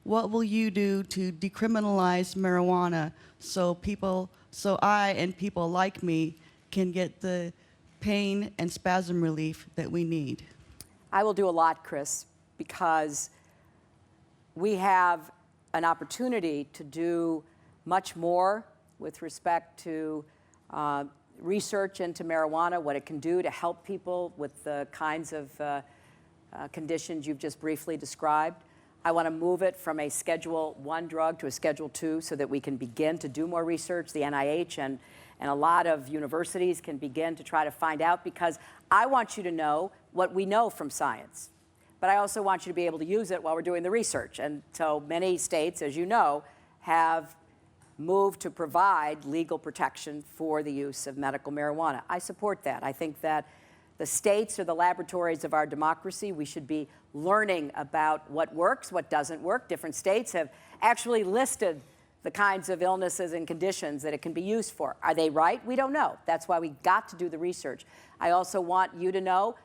what will you do to decriminalize marijuana so I and people like me can get the pain and spasm relief that we need? I will do a lot, Chris, because we have an opportunity to do much more with respect to research into marijuana, what it can do to help people with the kinds of conditions you've just briefly described. I want to move it from a Schedule I drug to a Schedule II so that we can begin to do more research. The NIH and a lot of universities can begin to try to find out, because I want you to know what we know from science. But I also want you to be able to use it while we're doing the research. And so many states, as you know, have moved to provide legal protection for the use of medical marijuana. I support that. I think that the states are the laboratories of our democracy. We should be learning about what works, what doesn't work. Different states have actually listed the kinds of illnesses and conditions that it can be used for. Are they right? We don't know. That's why we got to do the research. I also want you to know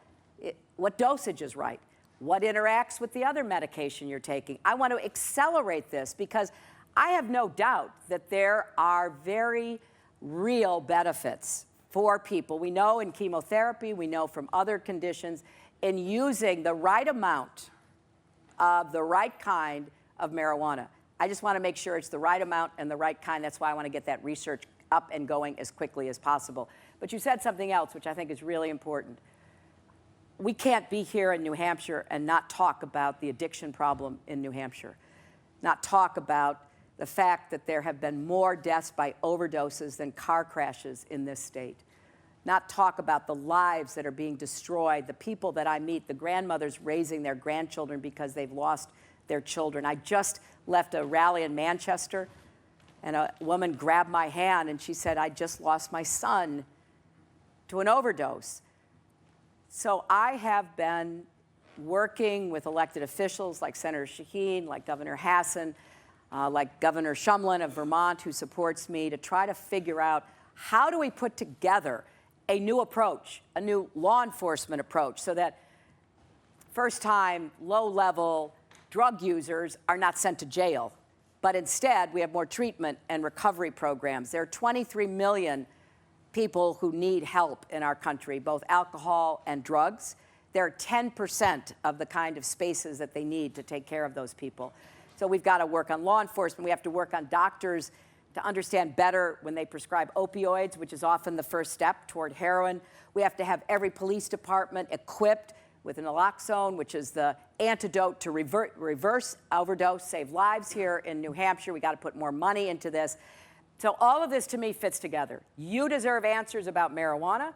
what dosage is right, what interacts with the other medication you're taking. I want to accelerate this because I have no doubt that there are very real benefits for people. We know in chemotherapy, we know from other conditions, in using the right amount of the right kind of marijuana. I just want to make sure it's the right amount and the right kind. That's why I want to get that research up and going as quickly as possible. But you said something else, which I think is really important. We can't be here in New Hampshire and not talk about the addiction problem in New Hampshire, not talk about the fact that there have been more deaths by overdoses than car crashes in this state, not talk about the lives that are being destroyed, the people that I meet, the grandmothers raising their grandchildren because they've lost their children. I just left a rally in Manchester, and a woman grabbed my hand and she said, "I just lost my son to an overdose." So I have been working with elected officials like Senator Shaheen, like Governor Hassan, like Governor Shumlin of Vermont, who supports me, to try to figure out how do we put together a new approach, a new law enforcement approach, so that first-time, low-level drug users are not sent to jail, but instead we have more treatment and recovery programs. There are 23 million people who need help in our country, both alcohol and drugs. They're 10% of the kind of spaces that they need to take care of those people. So we've got to work on law enforcement. We have to work on doctors to understand better when they prescribe opioids, which is often the first step toward heroin. We have to have every police department equipped with an naloxone, which is the antidote to reverse overdose, save lives here in New Hampshire. We got to put more money into this. So all of this, to me, fits together. You deserve answers about marijuana,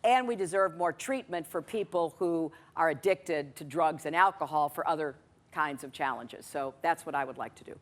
and we deserve more treatment for people who are addicted to drugs and alcohol for other kinds of challenges. So that's what I would like to do.